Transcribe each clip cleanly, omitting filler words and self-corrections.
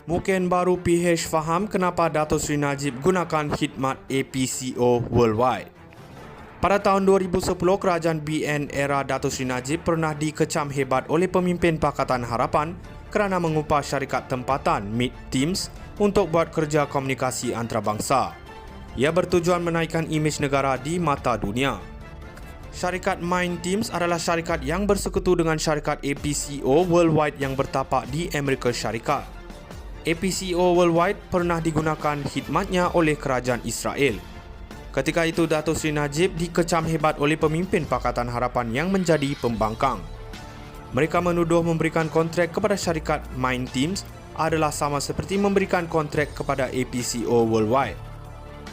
Mungkin baru PH faham kenapa Dato' Sri Najib gunakan khidmat APCO worldwide. Pada tahun 2010, kerajaan BN era Dato' Sri Najib pernah dikecam hebat oleh pemimpin Pakatan Harapan kerana mengupah syarikat tempatan Meet Teams untuk buat kerja komunikasi antarabangsa. Ia bertujuan menaikkan imej negara di mata dunia. Syarikat Mind Teams adalah syarikat yang bersekutu dengan syarikat APCO Worldwide yang bertapak di Amerika Syarikat. APCO Worldwide pernah digunakan khidmatnya oleh kerajaan Israel. Ketika itu, Dato' Sri Najib dikecam hebat oleh pemimpin Pakatan Harapan yang menjadi pembangkang. Mereka menuduh memberikan kontrak kepada syarikat Mind Teams adalah sama seperti memberikan kontrak kepada APCO Worldwide.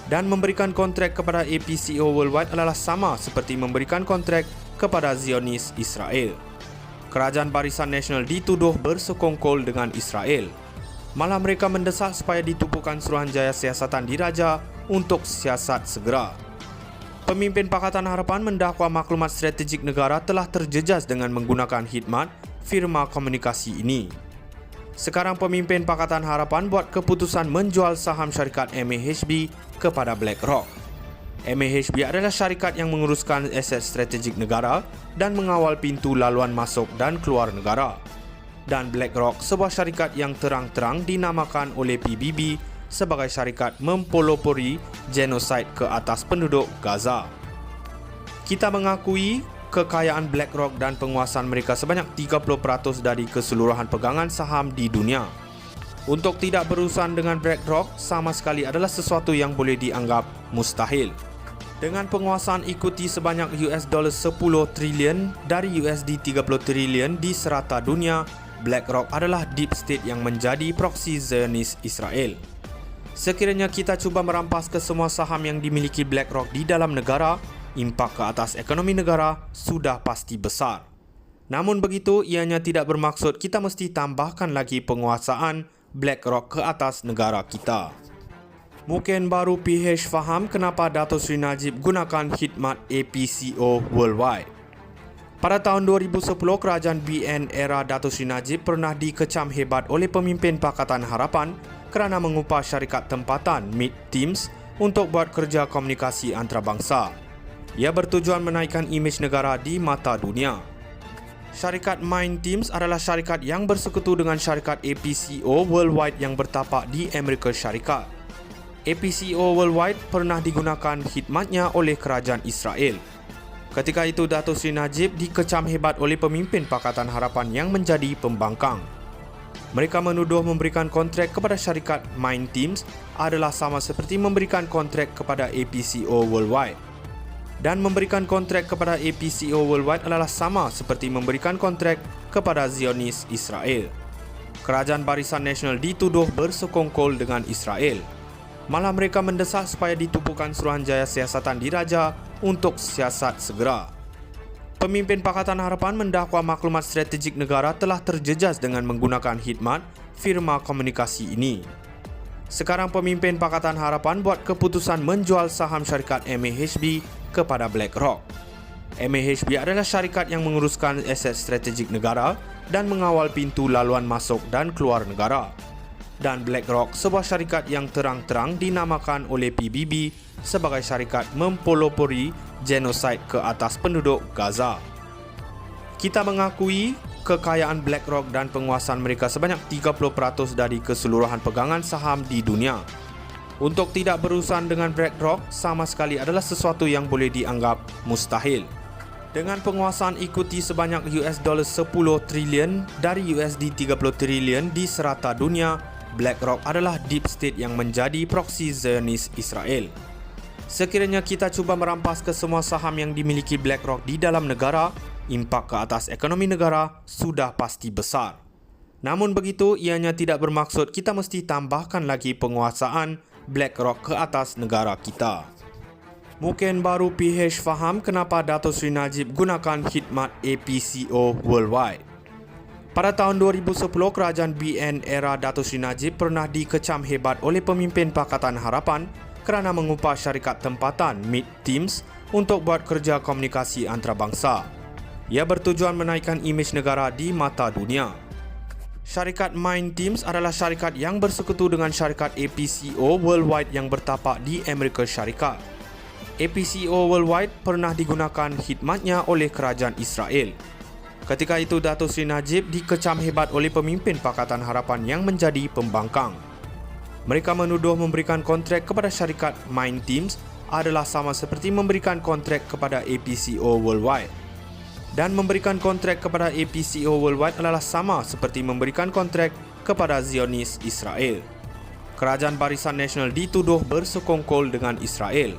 Dan memberikan kontrak kepada APCO Worldwide adalah sama seperti memberikan kontrak kepada Zionis Israel. Kerajaan Barisan Nasional dituduh bersekongkol dengan Israel. Malah mereka mendesak supaya ditubuhkan Suruhanjaya Siasatan Diraja untuk siasat segera. Pemimpin Pakatan Harapan mendakwa maklumat strategik negara telah terjejas dengan menggunakan khidmat firma komunikasi ini. Sekarang pemimpin Pakatan Harapan buat keputusan menjual saham syarikat MAHB kepada BlackRock. MAHB adalah syarikat yang menguruskan aset strategik negara dan mengawal pintu laluan masuk dan keluar negara. Dan BlackRock, sebuah syarikat yang terang-terang dinamakan oleh PBB sebagai syarikat mempelopori genosid ke atas penduduk Gaza. Kita mengakui kekayaan BlackRock dan penguasaan mereka sebanyak 30% dari keseluruhan pegangan saham di dunia. Untuk tidak berurusan dengan BlackRock sama sekali adalah sesuatu yang boleh dianggap mustahil. Dengan penguasaan ikuti sebanyak $10 trilion dari USD 30 trilion di serata dunia, BlackRock adalah deep state yang menjadi proksi Zionis Israel. Sekiranya kita cuba merampas ke semua saham yang dimiliki BlackRock di dalam negara, impak ke atas ekonomi negara sudah pasti besar. Namun begitu, ianya tidak bermaksud kita mesti tambahkan lagi penguasaan BlackRock ke atas negara kita. Mungkin baru PH faham kenapa Dato' Sri Najib gunakan khidmat APCO Worldwide. Pada tahun 2010, kerajaan BN era Dato' Sri Najib pernah dikecam hebat oleh pemimpin Pakatan Harapan kerana mengupah syarikat tempatan Meet Teams untuk buat kerja komunikasi antarabangsa. Ia bertujuan menaikkan imej negara di mata dunia. Syarikat Mind Teams adalah syarikat yang bersekutu dengan syarikat APCO Worldwide yang bertapak di Amerika Syarikat. APCO Worldwide pernah digunakan khidmatnya oleh kerajaan Israel. Ketika itu, Dato' Sri Najib dikecam hebat oleh pemimpin Pakatan Harapan yang menjadi pembangkang. Mereka menuduh memberikan kontrak kepada syarikat Mind Teams adalah sama seperti memberikan kontrak kepada APCO Worldwide. Dan memberikan kontrak kepada APCO Worldwide adalah sama seperti memberikan kontrak kepada Zionis Israel. Kerajaan Barisan Nasional dituduh bersekongkol dengan Israel. Malah mereka mendesak supaya ditubuhkan Suruhanjaya Siasatan Diraja untuk siasat segera. Pemimpin Pakatan Harapan mendakwa maklumat strategik negara telah terjejas dengan menggunakan khidmat firma komunikasi ini. Sekarang pemimpin Pakatan Harapan buat keputusan menjual saham syarikat MAHB kepada BlackRock. MAHB adalah syarikat yang menguruskan aset strategik negara dan mengawal pintu laluan masuk dan keluar negara. Dan BlackRock, sebuah syarikat yang terang-terang dinamakan oleh PBB sebagai syarikat mempelopori genosid ke atas penduduk Gaza. Kita mengakui kekayaan BlackRock dan penguasaan mereka sebanyak 30% dari keseluruhan pegangan saham di dunia. Untuk tidak berurusan dengan BlackRock sama sekali adalah sesuatu yang boleh dianggap mustahil. Dengan penguasaan ikuti sebanyak $10 trilion dari USD 30 trilion di serata dunia, BlackRock adalah deep state yang menjadi proksi Zionis Israel. Sekiranya kita cuba merampas ke semua saham yang dimiliki BlackRock di dalam negara, impak ke atas ekonomi negara sudah pasti besar. Namun begitu, ianya tidak bermaksud kita mesti tambahkan lagi penguasaan BlackRock ke atas negara kita. Mungkin baru PH faham kenapa Dato' Sri Najib gunakan khidmat APCO Worldwide. Pada tahun 2010, kerajaan BN era Dato' Sri Najib pernah dikecam hebat oleh pemimpin Pakatan Harapan kerana mengupah syarikat tempatan Meet Teams untuk buat kerja komunikasi antarabangsa. Ia bertujuan menaikkan imej negara di mata dunia. Syarikat Minteams adalah syarikat yang bersekutu dengan syarikat APCO Worldwide yang bertapak di Amerika Syarikat. APCO Worldwide pernah digunakan khidmatnya oleh kerajaan Israel. Ketika itu, Datuk Seri Najib dikecam hebat oleh pemimpin Pakatan Harapan yang menjadi pembangkang. Mereka menuduh memberikan kontrak kepada syarikat Minteams adalah sama seperti memberikan kontrak kepada APCO Worldwide. Dan memberikan kontrak kepada APCO Worldwide adalah sama seperti memberikan kontrak kepada Zionis Israel. Kerajaan Barisan Nasional dituduh bersekongkol dengan Israel.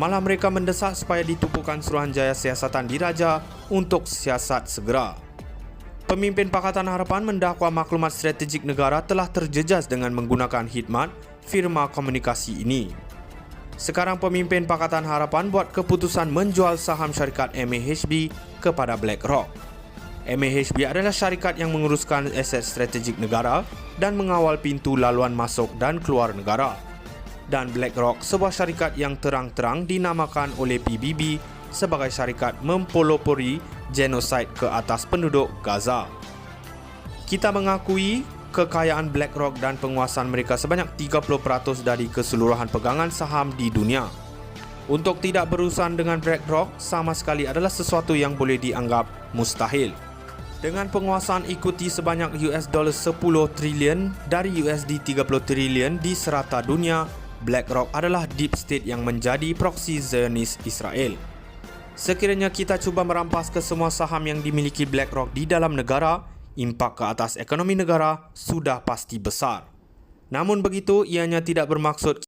Malah mereka mendesak supaya ditupukan Suruhanjaya Siasatan Diraja untuk siasat segera. Pemimpin Pakatan Harapan mendakwa maklumat strategik negara telah terjejas dengan menggunakan khidmat firma komunikasi ini. Sekarang pemimpin Pakatan Harapan buat keputusan menjual saham syarikat MAHB kepada BlackRock. MAHB adalah syarikat yang menguruskan aset strategik negara dan mengawal pintu laluan masuk dan keluar negara. Dan BlackRock, sebuah syarikat yang terang-terang dinamakan oleh PBB sebagai syarikat mempelopori genosid ke atas penduduk Gaza. Kita mengakui kekayaan BlackRock dan penguasaan mereka sebanyak 30% dari keseluruhan pegangan saham di dunia. Untuk tidak berurusan dengan BlackRock sama sekali adalah sesuatu yang boleh dianggap mustahil. Dengan penguasaan ikuti sebanyak $10 trilion dari USD 30 trilion di serata dunia, BlackRock adalah deep state yang menjadi proksi Zionis Israel. Sekiranya kita cuba merampas ke semua saham yang dimiliki BlackRock di dalam negara, impak ke atas ekonomi negara sudah pasti besar. Namun begitu, ianya tidak bermaksud